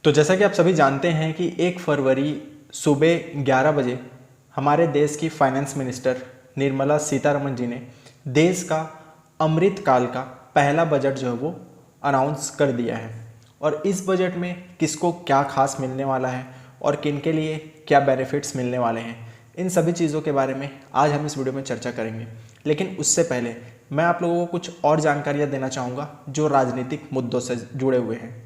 तो जैसा कि आप सभी जानते हैं कि 1 फरवरी सुबह 11 बजे हमारे देश की फाइनेंस मिनिस्टर निर्मला सीतारमण जी ने देश का अमृत काल का पहला बजट जो है वो अनाउंस कर दिया है। और इस बजट में किसको क्या खास मिलने वाला है और किन के लिए क्या बेनिफिट्स मिलने वाले हैं, इन सभी चीज़ों के बारे में आज हम इस वीडियो में चर्चा करेंगे। लेकिन उससे पहले मैं आप लोगों को कुछ और जानकारियाँ देना चाहूँगा जो राजनीतिक मुद्दों से जुड़े हुए हैं।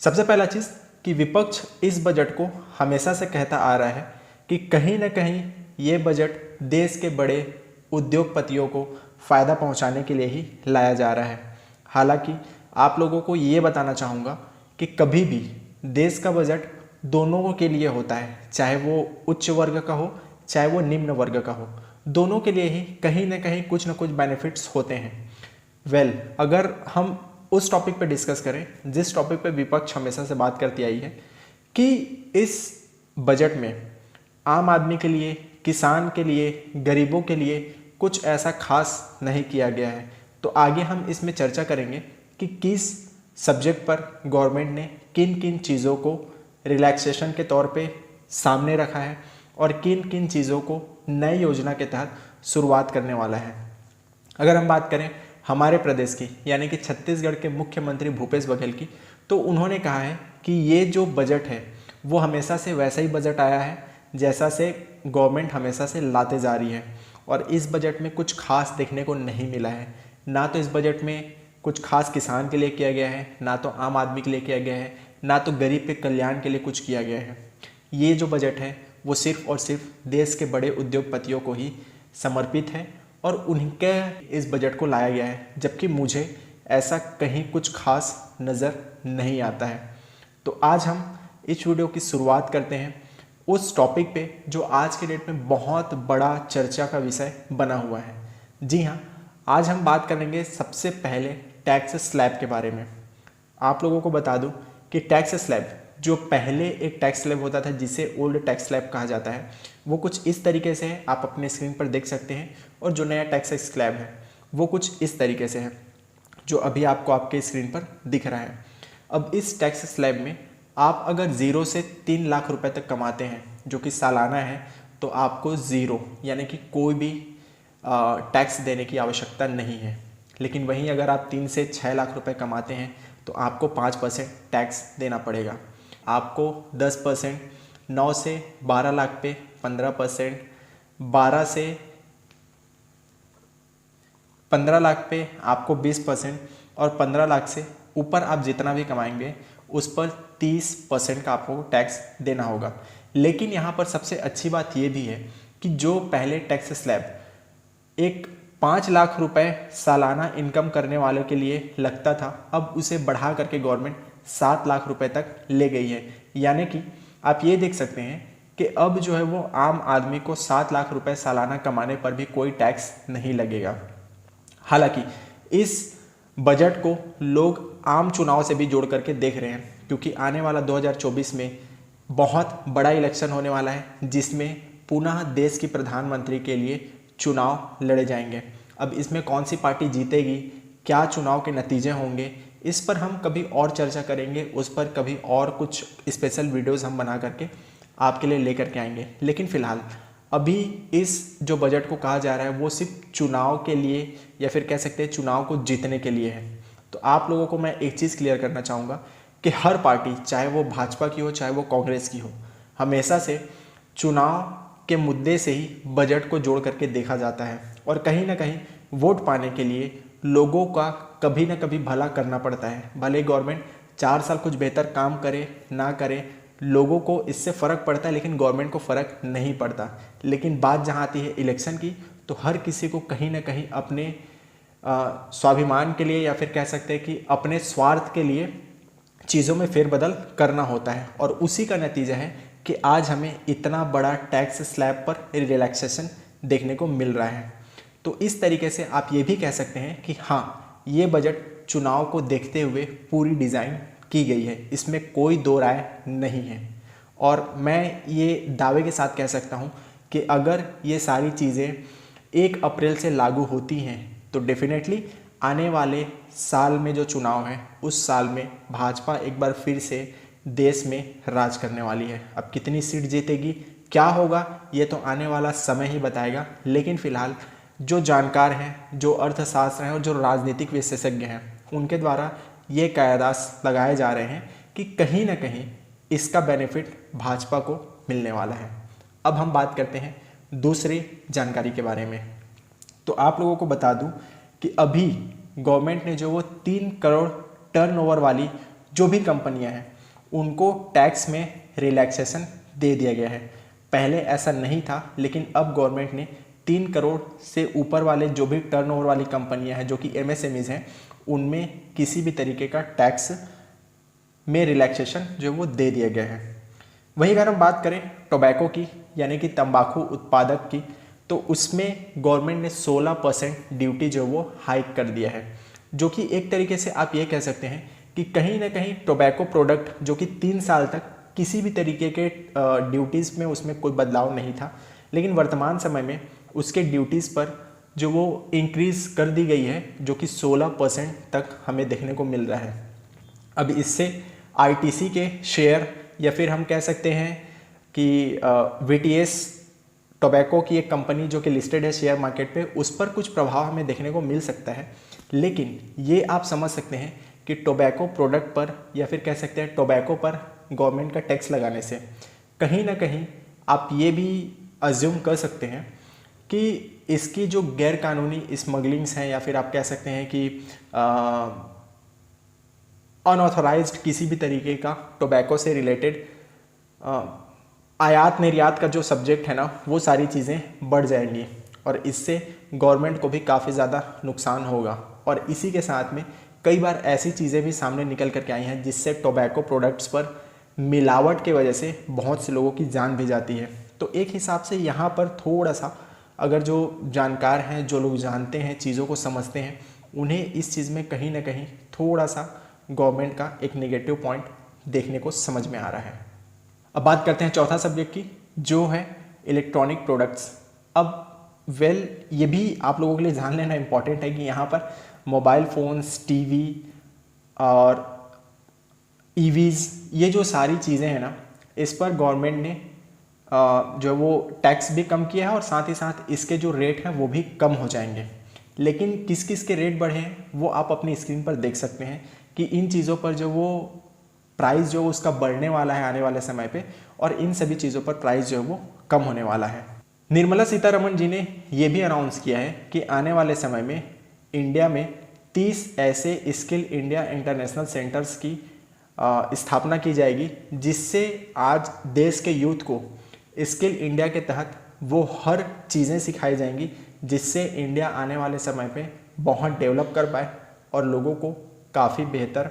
सबसे पहला चीज़ कि विपक्ष इस बजट को हमेशा से कहता आ रहा है कि कहीं ना कहीं ये बजट देश के बड़े उद्योगपतियों को फ़ायदा पहुंचाने के लिए ही लाया जा रहा है। हालांकि आप लोगों को ये बताना चाहूँगा कि कभी भी देश का बजट दोनों के लिए होता है, चाहे वो उच्च वर्ग का हो चाहे वो निम्न वर्ग का हो, दोनों के लिए ही कहीं ना कहीं कुछ ना कुछ बेनिफिट्स होते हैं। अगर हम उस टॉपिक पे डिस्कस करें जिस टॉपिक पे विपक्ष हमेशा से बात करती आई है कि इस बजट में आम आदमी के लिए, किसान के लिए, गरीबों के लिए कुछ ऐसा खास नहीं किया गया है, तो आगे हम इसमें चर्चा करेंगे कि किस सब्जेक्ट पर गवर्नमेंट ने किन किन चीज़ों को रिलैक्सेशन के तौर पे सामने रखा है और किन किन चीज़ों को नई योजना के तहत शुरुआत करने वाला है। अगर हम बात करें हमारे प्रदेश की यानी कि छत्तीसगढ़ के मुख्यमंत्री भूपेश बघेल की, तो उन्होंने कहा है कि ये जो बजट है वो हमेशा से वैसा ही बजट आया है जैसा से गवर्नमेंट हमेशा से लाते जा रही है, और इस बजट में कुछ खास देखने को नहीं मिला है। ना तो इस बजट में कुछ खास किसान के लिए किया गया है, ना तो आम आदमी के लिए किया गया है, ना तो गरीब के कल्याण के लिए कुछ किया गया है। ये जो बजट है वो सिर्फ और सिर्फ देश के बड़े उद्योगपतियों को ही समर्पित है और उनके इस बजट को लाया गया है, जबकि मुझे ऐसा कहीं कुछ खास नज़र नहीं आता है। तो आज हम इस वीडियो की शुरुआत करते हैं उस टॉपिक पे जो आज के डेट में बहुत बड़ा चर्चा का विषय बना हुआ है। जी हाँ, आज हम बात करेंगे सबसे पहले टैक्स स्लैब के बारे में। आप लोगों को बता दूं कि टैक्स स्लैब जो पहले एक टैक्स स्लैब होता था जिसे ओल्ड टैक्स स्लैब कहा जाता है, वो कुछ इस तरीके से है, आप अपने स्क्रीन पर देख सकते हैं। और जो नया टैक्स स्लैब है वो कुछ इस तरीके से है जो अभी आपको आपके स्क्रीन पर दिख रहा है। अब इस टैक्स स्लैब में आप अगर 0 से 3 लाख रुपए तक कमाते हैं जो कि सालाना है, तो आपको ज़ीरो यानी कि कोई भी टैक्स देने की आवश्यकता नहीं है। लेकिन वहीं अगर आप 3 से 6 लाख रुपए कमाते हैं तो आपको 5% टैक्स देना पड़ेगा। आपको 10%, 9 से 12 लाख पे 15%, 12 से 15 लाख पे आपको 20% और 15 लाख से ऊपर आप जितना भी कमाएंगे उस पर 30% का आपको टैक्स देना होगा। लेकिन यहाँ पर सबसे अच्छी बात ये भी है कि जो पहले टैक्स स्लैब एक 5 लाख रुपए सालाना इनकम करने वालों के लिए लगता था, अब उसे बढ़ा करके गवर्नमेंट 7 लाख रुपए तक ले गई है। यानी कि आप ये देख सकते हैं कि अब जो है वो आम आदमी को 7 लाख रुपए सालाना कमाने पर भी कोई टैक्स नहीं लगेगा। हालांकि इस बजट को लोग आम चुनाव से भी जोड़ करके देख रहे हैं, क्योंकि आने वाला 2024 में बहुत बड़ा इलेक्शन होने वाला है जिसमें पुनः देश की प्रधानमंत्री के लिए चुनाव लड़े जाएंगे। अब इसमें कौन सी पार्टी जीतेगी, क्या चुनाव के नतीजे होंगे, इस पर हम कभी और चर्चा करेंगे, उस पर कभी और कुछ स्पेशल वीडियोस हम बना करके आपके लिए लेकर के आएंगे। लेकिन फ़िलहाल अभी इस जो बजट को कहा जा रहा है वो सिर्फ चुनाव के लिए या फिर कह सकते हैं चुनाव को जीतने के लिए है। तो आप लोगों को मैं एक चीज़ क्लियर करना चाहूँगा कि हर पार्टी, चाहे वो भाजपा की हो चाहे वो कांग्रेस की हो, हमेशा से चुनाव के मुद्दे से ही बजट को जोड़ करके देखा जाता है और कहीं ना कहीं वोट पाने के लिए लोगों का कभी ना कभी भला करना पड़ता है। भले गवर्नमेंट 4 साल कुछ बेहतर काम करे ना करे, लोगों को इससे फ़र्क पड़ता है लेकिन गवर्नमेंट को फ़र्क नहीं पड़ता। लेकिन बात जहाँ आती है इलेक्शन की, तो हर किसी को कहीं ना कहीं अपने स्वाभिमान के लिए या फिर कह सकते हैं कि अपने स्वार्थ के लिए चीज़ों में फेरबदल करना होता है। और उसी का नतीजा है कि आज हमें इतना बड़ा टैक्स स्लैब पर रिलैक्सेशन देखने को मिल रहा है। तो इस तरीके से आप ये भी कह सकते हैं कि हाँ, ये बजट चुनाव को देखते हुए पूरी डिज़ाइन की गई है, इसमें कोई दो राय नहीं है। और मैं ये दावे के साथ कह सकता हूँ कि अगर ये सारी चीज़ें 1 अप्रैल से लागू होती हैं तो डेफिनेटली आने वाले साल में जो चुनाव है उस साल में भाजपा एक बार फिर से देश में राज करने वाली है। अब कितनी सीट जीतेगी, क्या होगा, ये तो आने वाला समय ही बताएगा। लेकिन फिलहाल जो जानकार हैं, जो अर्थशास्त्र हैं और जो राजनीतिक विशेषज्ञ हैं, उनके द्वारा ये कयास लगाए जा रहे हैं कि कहीं ना कहीं इसका बेनिफिट भाजपा को मिलने वाला है। अब हम बात करते हैं दूसरी जानकारी के बारे में। तो आप लोगों को बता दूं कि अभी गवर्नमेंट ने जो वो 3 करोड़ टर्नओवर वाली जो भी कंपनियां हैं उनको टैक्स में रिलैक्सेशन दे दिया गया है। पहले ऐसा नहीं था, लेकिन अब गवर्नमेंट ने 3 करोड़ से ऊपर वाले जो भी टर्नओवर वाली कंपनियां हैं जो कि एमएसएमईज हैं, उनमें किसी भी तरीके का टैक्स में रिलैक्सेशन जो वो दे दिया गया है। वहीं अगर हम बात करें टोबैको की, यानी कि तंबाकू उत्पादक की, तो उसमें गवर्नमेंट ने 16% ड्यूटी जो वो हाइक कर दिया है, जो कि एक तरीके से आप ये कह सकते हैं कि कहीं ना कहीं टोबैको प्रोडक्ट जो कि 3 साल तक किसी भी तरीके के ड्यूटीज़ में उसमें कोई बदलाव नहीं था, लेकिन वर्तमान समय में उसके ड्यूटीज़ पर जो वो इंक्रीज़ कर दी गई है, जो कि 16% तक हमें देखने को मिल रहा है। अब इससे आईटीसी के शेयर, या फिर हम कह सकते हैं कि वीटीएस टोबैको की एक कंपनी जो कि लिस्टेड है शेयर मार्केट पे, उस पर कुछ प्रभाव हमें देखने को मिल सकता है। लेकिन ये आप समझ सकते हैं कि टोबैको प्रोडक्ट पर, या फिर कह सकते हैं टोबैको पर गवर्नमेंट का टैक्स लगाने से कहीं ना कहीं आप ये भी अज्यूम कर सकते हैं कि इसकी जो गैर कानूनी स्मगलिंग्स हैं, या फिर आप कह सकते हैं कि अनऑथोराइज्ड किसी भी तरीके का टोबैको से रिलेटेड आयात निर्यात का जो सब्जेक्ट है ना, वो सारी चीज़ें बढ़ जाएंगी और इससे गवर्नमेंट को भी काफ़ी ज़्यादा नुकसान होगा। और इसी के साथ में कई बार ऐसी चीज़ें भी सामने निकल करके आई हैं जिससे टोबैको प्रोडक्ट्स पर मिलावट की वजह से बहुत से लोगों की जान भी जाती है। तो एक हिसाब से यहाँ पर थोड़ा सा अगर जो जानकार हैं, जो लोग जानते हैं, चीज़ों को समझते हैं, उन्हें इस चीज़ में कहीं ना कहीं थोड़ा सा गवर्नमेंट का एक नेगेटिव पॉइंट देखने को समझ में आ रहा है। अब बात करते हैं चौथा सब्जेक्ट की, जो है इलेक्ट्रॉनिक प्रोडक्ट्स। अब ये भी आप लोगों के लिए जान लेना इम्पॉर्टेंट है कि यहाँ पर मोबाइल फ़ोन्स, टीवी और ईवीज़, ये जो सारी चीज़ें हैं ना, इस पर गवर्नमेंट ने जो वो टैक्स भी कम किया है और साथ ही साथ इसके जो रेट हैं वो भी कम हो जाएंगे। लेकिन किस किस के रेट बढ़े हैं वो आप अपनी स्क्रीन पर देख सकते हैं कि इन चीज़ों पर जो वो प्राइस जो उसका बढ़ने वाला है आने वाले समय पे, और इन सभी चीज़ों पर प्राइस जो है वो कम होने वाला है। निर्मला सीतारमण जी ने ये भी अनाउंस किया है कि आने वाले समय में इंडिया में 30 ऐसे स्किल इंडिया इंटरनेशनल सेंटर्स की स्थापना की जाएगी, जिससे आज देश के यूथ को स्किल इंडिया के तहत वो हर चीज़ें सिखाई जाएंगी जिससे इंडिया आने वाले समय पे बहुत डेवलप कर पाए और लोगों को काफ़ी बेहतर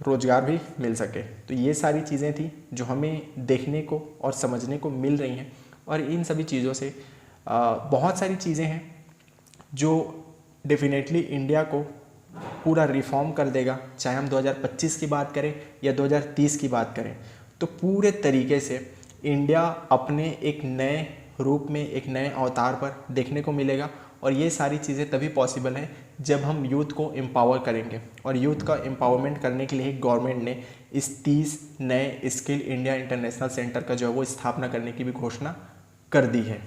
रोजगार भी मिल सके। तो ये सारी चीज़ें थी जो हमें देखने को और समझने को मिल रही हैं, और इन सभी चीज़ों से बहुत सारी चीज़ें हैं जो डेफिनेटली इंडिया को पूरा रिफॉर्म कर देगा। चाहे हम 2025 की बात करें या 2030 की बात करें, तो पूरे तरीके से इंडिया अपने एक नए रूप में, एक नए अवतार पर देखने को मिलेगा। और ये सारी चीज़ें तभी पॉसिबल हैं जब हम यूथ को एम्पावर करेंगे, और यूथ का एम्पावरमेंट करने के लिए गवर्नमेंट ने इस 30 नए स्किल इंडिया इंटरनेशनल सेंटर का जो है वो स्थापना करने की भी घोषणा कर दी है।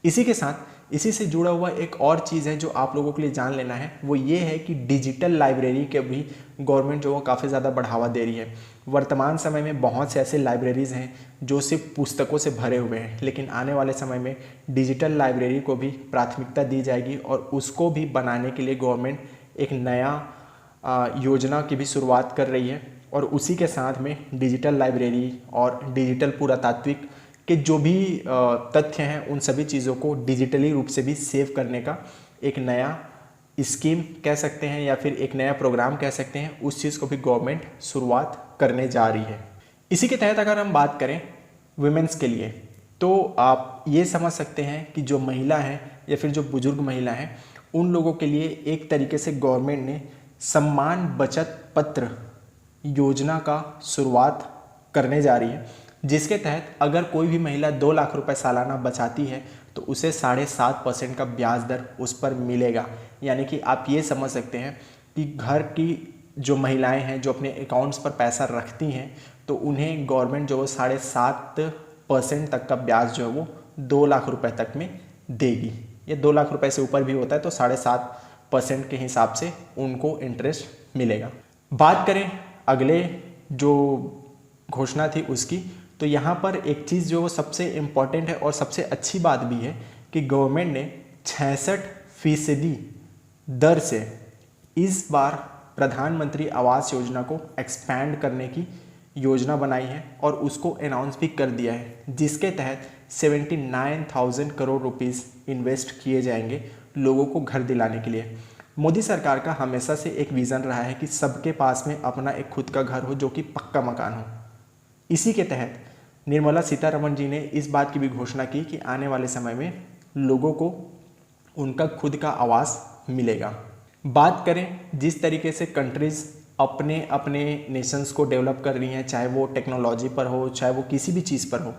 इसी के साथ इसी से जुड़ा हुआ एक और चीज़ है जो आप लोगों के लिए जान लेना है, वो ये है कि डिजिटल लाइब्रेरी के भी गवर्नमेंट जो वो काफ़ी ज़्यादा बढ़ावा दे रही है। वर्तमान समय में बहुत से ऐसे लाइब्रेरीज़ हैं जो सिर्फ पुस्तकों से भरे हुए हैं, लेकिन आने वाले समय में डिजिटल लाइब्रेरी को भी प्राथमिकता दी जाएगी और उसको भी बनाने के लिए गवर्नमेंट एक नया योजना की भी शुरुआत कर रही है। और उसी के साथ में डिजिटल लाइब्रेरी और डिजिटल पुरातात्विक के जो भी तथ्य हैं उन सभी चीज़ों को डिजिटली रूप से भी सेव करने का एक नया स्कीम कह सकते हैं या फिर एक नया प्रोग्राम कह सकते हैं, उस चीज़ को भी गवर्नमेंट शुरुआत करने जा रही है। इसी के तहत अगर हम बात करें वुमेन्स के लिए, तो आप ये समझ सकते हैं कि जो महिला हैं या फिर जो बुजुर्ग महिला हैं, उन लोगों के लिए एक तरीके से गवर्नमेंट ने सम्मान बचत पत्र योजना का शुरुआत करने जा रही है, जिसके तहत अगर कोई भी महिला 2 लाख रुपए सालाना बचाती है तो उसे 7.5% का ब्याज दर उस पर मिलेगा। यानी कि आप ये समझ सकते हैं कि घर की जो महिलाएं हैं जो अपने अकाउंट्स पर पैसा रखती हैं, तो उन्हें गवर्नमेंट जो 7.5% तक का ब्याज जो है वो 2 लाख रुपए तक में देगी। ये 2 लाख रुपए से ऊपर भी होता है तो 7.5% के हिसाब से उनको इंटरेस्ट मिलेगा। बात करें अगले जो घोषणा थी उसकी, तो यहाँ पर एक चीज़ जो सबसे इम्पॉर्टेंट है और सबसे अच्छी बात भी है कि गवर्नमेंट ने 66% दर से इस बार प्रधानमंत्री आवास योजना को एक्सपैंड करने की योजना बनाई है और उसको अनाउंस भी कर दिया है, जिसके तहत 79,000 करोड़ रुपीस इन्वेस्ट किए जाएंगे लोगों को घर दिलाने के लिए। मोदी सरकार का हमेशा से एक विज़न रहा है कि सबके पास में अपना एक खुद का घर हो जो कि पक्का मकान हो। इसी के तहत निर्मला सीतारमण जी ने इस बात की भी घोषणा की कि आने वाले समय में लोगों को उनका खुद का आवास मिलेगा। बात करें जिस तरीके से कंट्रीज़ अपने अपने नेशंस को डेवलप कर रही हैं, चाहे वो टेक्नोलॉजी पर हो, चाहे वो किसी भी चीज़ पर हो,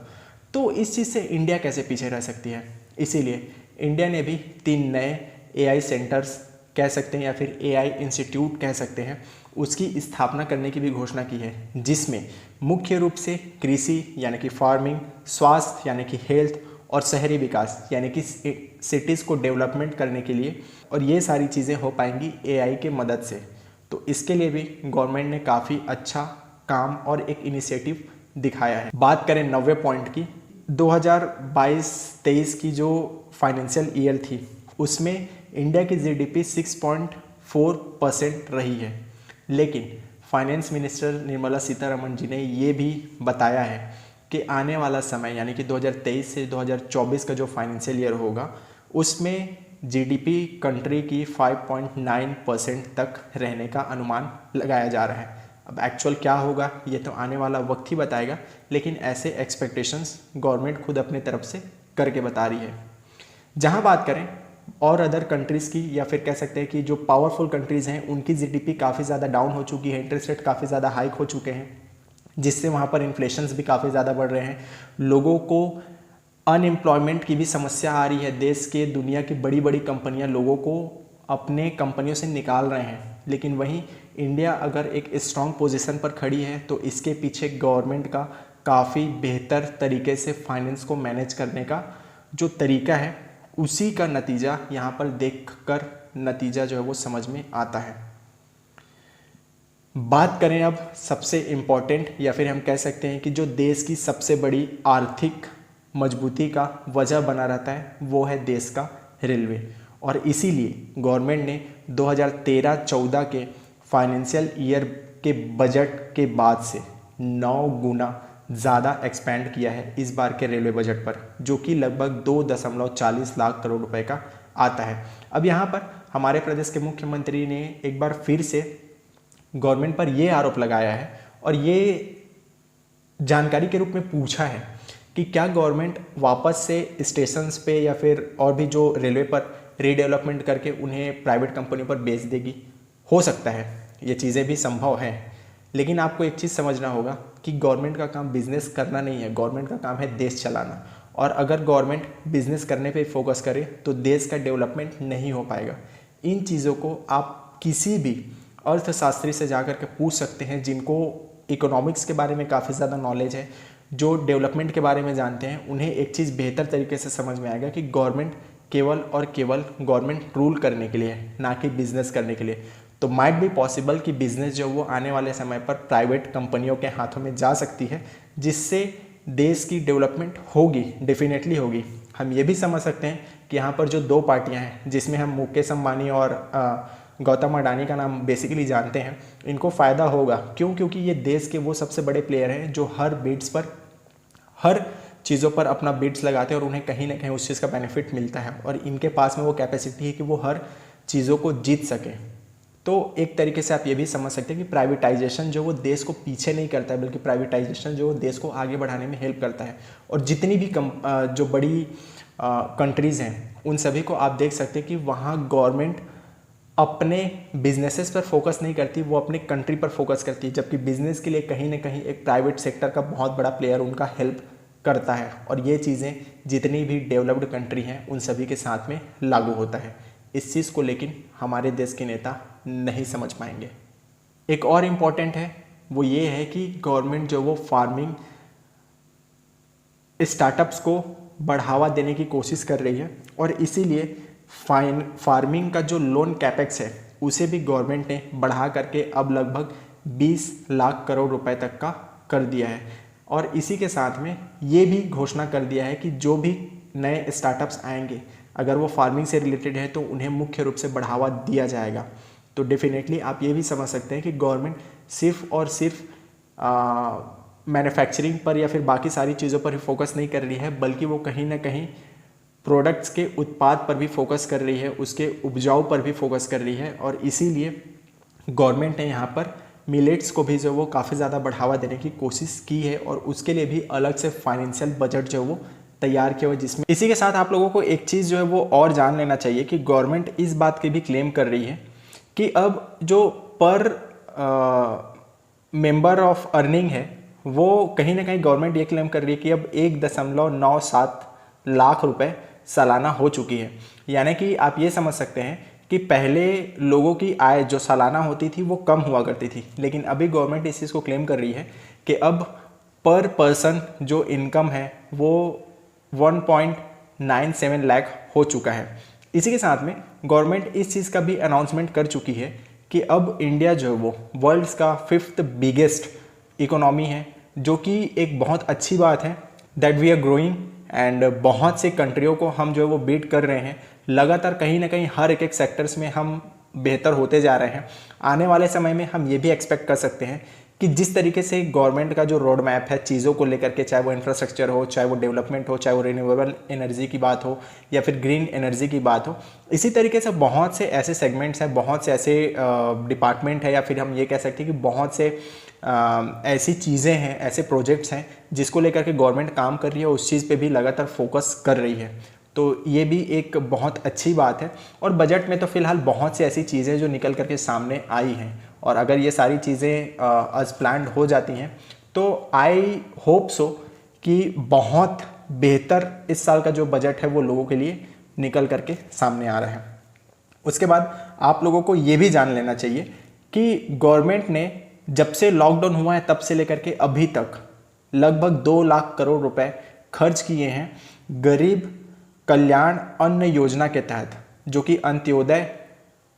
तो इस चीज़ से इंडिया कैसे पीछे रह सकती है। इसीलिए इंडिया ने भी 3 नए AI सेंटर्स कह सकते हैं या फिर AI इंस्टीट्यूट कह सकते हैं, उसकी स्थापना करने की भी घोषणा की है, जिसमें मुख्य रूप से कृषि यानी कि फार्मिंग, स्वास्थ्य यानी कि हेल्थ और शहरी विकास यानी कि सिटीज़ को डेवलपमेंट करने के लिए, और ये सारी चीज़ें हो पाएंगी AI के मदद से। तो इसके लिए भी गवर्नमेंट ने काफ़ी अच्छा काम और एक इनिशिएटिव दिखाया है। बात करें 90 पॉइंट की, 2022-23 की जो फाइनेंशियल ईयर थी उसमें इंडिया की GDP 6.4% रही है, लेकिन फाइनेंस मिनिस्टर निर्मला सीतारमण जी ने ये भी बताया है कि आने वाला समय यानी कि 2023 से 2024 का जो फाइनेंशियल ईयर होगा उसमें GDP कंट्री की 5.9% तक रहने का अनुमान लगाया जा रहा है। अब एक्चुअल क्या होगा ये तो आने वाला वक्त ही बताएगा, लेकिन ऐसे एक्सपेक्टेशंस गवर्नमेंट खुद अपने तरफ से करके बता रही है। जहां बात करें और अदर कंट्रीज़ की, या फिर कह सकते हैं कि जो पावरफुल कंट्रीज़ हैं उनकी GDP काफ़ी ज़्यादा डाउन हो चुकी है, इंटरेस्ट रेट काफ़ी ज़्यादा हाइक हो चुके हैं, जिससे वहाँ पर इन्फ्लेशंस भी काफ़ी ज़्यादा बढ़ रहे हैं, लोगों को अनएम्प्लॉयमेंट की भी समस्या आ रही है। देश के दुनिया की बड़ी बड़ी कंपनियां लोगों को अपने कंपनियों से निकाल रहे हैं, लेकिन वहीं इंडिया अगर एक स्ट्रॉन्ग पोजीशन पर खड़ी है तो इसके पीछे गवर्नमेंट का काफ़ी बेहतर तरीके से फाइनेंस को मैनेज करने का जो तरीका है, उसी का नतीजा यहाँ पर देखकर नतीजा जो है वो समझ में आता है। बात करें अब सबसे इम्पॉर्टेंट या फिर हम कह सकते हैं कि जो देश की सबसे बड़ी आर्थिक मजबूती का वजह बना रहता है वो है देश का रेलवे, और इसीलिए गवर्नमेंट ने 2013-14 के फाइनेंशियल ईयर के बजट के बाद से 9 गुना ज़्यादा एक्सपेंड किया है इस बार के रेलवे बजट पर, जो कि लगभग 2.40 लाख करोड़ रुपए का आता है। अब यहाँ पर हमारे प्रदेश के मुख्यमंत्री ने एक बार फिर से गवर्नमेंट पर ये आरोप लगाया है और ये जानकारी के रूप में पूछा है कि क्या गवर्नमेंट वापस से स्टेशंस पे या फिर और भी जो रेलवे पर रीडेवलपमेंट करके उन्हें प्राइवेट कंपनियों पर बेच देगी। हो सकता है ये चीज़ें भी संभव हैं, लेकिन आपको एक चीज़ समझना होगा कि गवर्नमेंट का काम बिजनेस करना नहीं है, गवर्नमेंट का काम है देश चलाना, और अगर गवर्नमेंट बिजनेस करने पे फोकस करे तो देश का डेवलपमेंट नहीं हो पाएगा। इन चीज़ों को आप किसी भी अर्थशास्त्री से जाकर के पूछ सकते हैं, जिनको इकोनॉमिक्स के बारे में काफ़ी ज़्यादा नॉलेज है, जो डेवलपमेंट के बारे में जानते हैं, उन्हें एक चीज़ बेहतर तरीके से समझ में आएगा कि गवर्नमेंट केवल और केवल गवर्नमेंट रूल करने के लिए है, ना कि बिजनेस करने के लिए। तो माइट बी पॉसिबल कि बिजनेस जो वो आने वाले समय पर प्राइवेट कंपनियों के हाथों में जा सकती है, जिससे देश की डेवलपमेंट होगी, डेफिनेटली होगी। हम ये भी समझ सकते हैं कि यहाँ पर जो 2 पार्टियाँ हैं, जिसमें हम मुकेश अंबानी और गौतम अडानी का नाम बेसिकली जानते हैं, इनको फ़ायदा होगा। क्यों? क्योंकि ये देश के वो सबसे बड़े प्लेयर हैं जो हर बिड्स पर, हर चीज़ों पर अपना बिड्स लगाते हैं और उन्हें कहीं ना कहीं उस चीज़ का बेनिफिट मिलता है, और इनके पास में वो कैपेसिटी है कि वो हर चीज़ों को जीत सकें। तो एक तरीके से आप ये भी समझ सकते हैं कि प्राइवेटाइजेशन जो वो देश को पीछे नहीं करता है, बल्कि प्राइवेटाइजेशन जो वो देश को आगे बढ़ाने में हेल्प करता है। और जितनी भी जो बड़ी कंट्रीज़ हैं, उन सभी को आप देख सकते हैं कि वहाँ गवर्नमेंट अपने बिजनेसेस पर फोकस नहीं करती, वो अपने कंट्री पर फोकस करती है, जबकि बिजनेस के लिए कहीं ना कहीं एक प्राइवेट सेक्टर का बहुत बड़ा प्लेयर उनका हेल्प करता है। और ये चीज़ें जितनी भी डेवलप्ड कंट्री हैं उन सभी के साथ में लागू होता है। इस चीज़ को लेकिन हमारे देश के नेता नहीं समझ पाएंगे। एक और इम्पॉर्टेंट है वो ये है कि गवर्नमेंट जो वो फार्मिंग स्टार्टअप्स को बढ़ावा देने की कोशिश कर रही है और इसीलिए फार्मिंग का जो लोन कैपेक्स है उसे भी गवर्नमेंट ने बढ़ा करके अब लगभग 20 लाख करोड़ रुपए तक का कर दिया है। और इसी के साथ में ये भी घोषणा कर दिया है कि जो भी नए स्टार्टअप्स आएंगे अगर वो फार्मिंग से रिलेटेड है तो उन्हें मुख्य रूप से बढ़ावा दिया जाएगा। तो डेफिनेटली आप ये भी समझ सकते हैं कि गवर्नमेंट सिर्फ और सिर्फ मैन्युफैक्चरिंग पर या फिर बाकी सारी चीज़ों पर ही फोकस नहीं कर रही है, बल्कि वो कहीं ना कहीं प्रोडक्ट्स के उत्पाद पर भी फोकस कर रही है, उसके उपजाऊ पर भी फोकस कर रही है। और इसीलिए गवर्नमेंट ने यहाँ पर मिलेट्स को भी जो वो काफ़ी ज़्यादा बढ़ावा देने की कोशिश की है और उसके लिए भी अलग से फाइनेंशियल बजट जो वो तैयार किया हुआ, जिसमें इसी के साथ आप लोगों को एक चीज़ जो है वो और जान लेना चाहिए कि गवर्नमेंट इस बात की भी क्लेम कर रही है कि अब जो पर मेंबर ऑफ अर्निंग है वो कहीं ना कहीं गवर्नमेंट ये क्लेम कर रही है कि अब 1.97 लाख रुपए सालाना हो चुकी है। यानी कि आप ये समझ सकते हैं कि पहले लोगों की आय जो सालाना होती थी वो कम हुआ करती थी, लेकिन अभी गवर्नमेंट इस चीज़ को क्लेम कर रही है कि अब पर पर्सन जो इनकम है वो 1.97 लाख हो चुका है। इसी के साथ में गवर्नमेंट इस चीज़ का भी अनाउंसमेंट कर चुकी है कि अब इंडिया जो है वो वर्ल्ड्स का 5th बिगेस्ट इकोनॉमी है, जो कि एक बहुत अच्छी बात है that we are growing and बहुत से कंट्रियों को हम जो है वो बीट कर रहे हैं। लगातार कहीं ना कहीं हर एक सेक्टर्स में हम बेहतर होते जा रहे हैं। आने वाले समय में हम ये भी एक्सपेक्ट कर सकते हैं कि जिस तरीके से गवर्नमेंट का जो रोड मैप है चीज़ों को लेकर के, चाहे वो इंफ्रास्ट्रक्चर हो, चाहे वो डेवलपमेंट हो, चाहे वो रिन्यूएबल एनर्जी की बात हो या फिर ग्रीन एनर्जी की बात हो, इसी तरीके से बहुत से ऐसे सेगमेंट्स हैं, बहुत से ऐसे डिपार्टमेंट है या फिर हम ये कह सकते हैं कि बहुत से ऐसी चीज़ें हैं, ऐसे प्रोजेक्ट्स हैं जिसको लेकर के गवर्नमेंट काम कर रही है, उस चीज़ पे भी लगातार फोकस कर रही है। तो ये भी एक बहुत अच्छी बात है। और बजट में तो फिलहाल बहुत सी ऐसी चीज़ें जो निकल करके सामने आई हैं, और अगर ये सारी चीज़ें एज प्लान्ड हो जाती हैं तो आई होप सो कि बहुत बेहतर इस साल का जो बजट है वो लोगों के लिए निकल करके सामने आ रहा है। उसके बाद आप लोगों को ये भी जान लेना चाहिए कि गवर्नमेंट ने जब से लॉकडाउन हुआ है तब से लेकर के अभी तक लगभग 2 लाख करोड़ रुपए खर्च किए हैं गरीब कल्याण अन्न योजना के तहत, जो कि अंत्योदय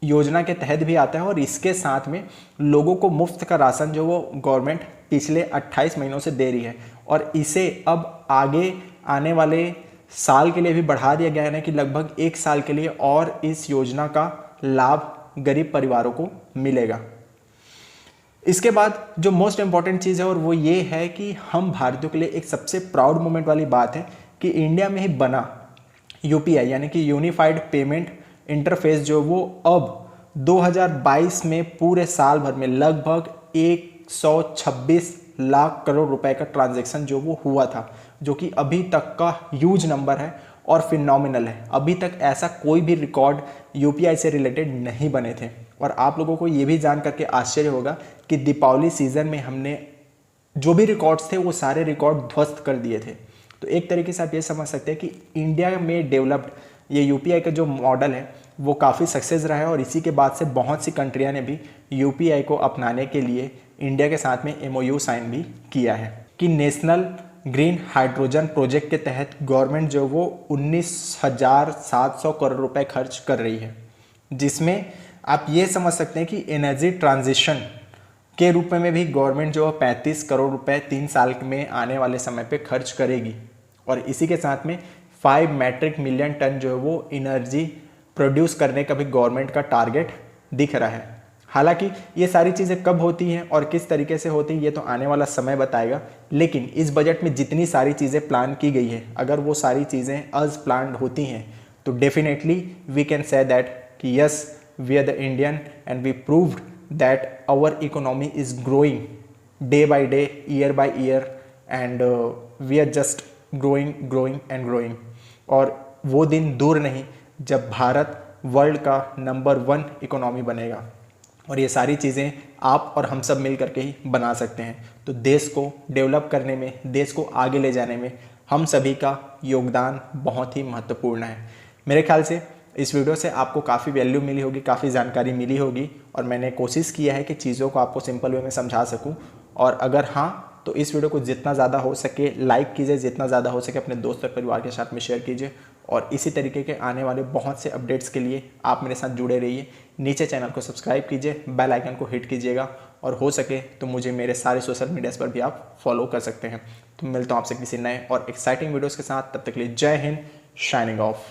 योजना के तहत भी आता है। और इसके साथ में लोगों को मुफ्त का राशन जो वो गवर्नमेंट पिछले 28 महीनों से दे रही है, और इसे अब आगे आने वाले साल के लिए भी बढ़ा दिया गया है ना कि लगभग 1 साल के लिए और इस योजना का लाभ गरीब परिवारों को मिलेगा। इसके बाद जो मोस्ट इंपॉर्टेंट चीज़ है और वो ये है कि हम भारतीयों के लिए एक सबसे प्राउड मोमेंट वाली बात है कि इंडिया में ही बना यूपीआई यानी कि यूनिफाइड पेमेंट इंटरफेस जो वो अब 2022 में पूरे साल भर में लगभग 126 लाख करोड़ रुपए का ट्रांजैक्शन जो वो हुआ था, जो कि अभी तक का ह्यूज नंबर है और फिनोमिनल है। अभी तक ऐसा कोई भी रिकॉर्ड यूपीआई से रिलेटेड नहीं बने थे। और आप लोगों को ये भी जान करके आश्चर्य होगा कि दीपावली सीजन में हमने जो भी रिकॉर्ड्स थे वो सारे रिकॉर्ड ध्वस्त कर दिए थे। तो एक तरीके से आप ये समझ सकते हैं कि इंडिया में डेवलप्ड ये यूपीआई का जो मॉडल है वो काफ़ी सक्सेस रहा है, और इसी के बाद से बहुत सी कंट्रियां ने भी यूपीआई को अपनाने के लिए इंडिया के साथ में एमओयू साइन भी किया है कि नेशनल ग्रीन हाइड्रोजन प्रोजेक्ट के तहत गवर्नमेंट जो वो 19,700 करोड़ रुपए खर्च कर रही है, जिसमें आप ये समझ सकते हैं कि एनर्जी ट्रांजिशन के रूप में भी गवर्नमेंट जो 35 करोड़ रुपए 3 साल में आने वाले समय पे खर्च करेगी। और इसी के साथ में 5 मैट्रिक मिलियन टन जो है वो एनर्जी प्रोड्यूस करने का भी गवर्नमेंट का टारगेट दिख रहा है। हालांकि ये सारी चीज़ें कब होती हैं और किस तरीके से होती हैं ये तो आने वाला समय बताएगा, लेकिन इस बजट में जितनी सारी चीज़ें प्लान की गई है अगर वो सारी चीज़ें एज प्लान्ड होती हैं तो definitely we can say that कि yes we are the Indian and we proved that our economy is growing day by day, year by year, and we are just growing and growing। और वो दिन दूर नहीं जब Bharat world का number 1 economy बनेगा, और ये सारी चीज़ें आप और हम सब मिल करके ही बना सकते हैं। तो देश को डेवलप करने में, देश को आगे ले जाने में हम सभी का योगदान बहुत ही महत्वपूर्ण है। मेरे ख्याल से इस वीडियो से आपको काफ़ी वैल्यू मिली होगी, काफ़ी जानकारी मिली होगी, और मैंने कोशिश किया है कि चीज़ों को आपको सिंपल वे में समझा सकूं। और अगर हाँ तो इस वीडियो को जितना ज़्यादा हो सके लाइक कीजिए, जितना ज़्यादा हो सके अपने दोस्त और परिवार के साथ में शेयर कीजिए। और इसी तरीके के आने वाले बहुत से अपडेट्स के लिए आप मेरे साथ जुड़े रहिए। नीचे चैनल को सब्सक्राइब कीजिए, बेल आइकन को हिट कीजिएगा और हो सके तो मुझे मेरे सारे सोशल मीडियाज़ पर भी आप फॉलो कर सकते हैं। तो मिलता हूँ आपसे किसी नए और एक्साइटिंग वीडियोज़ के साथ, तब तक के लिए जय हिंद, शाइनिंग ऑफ।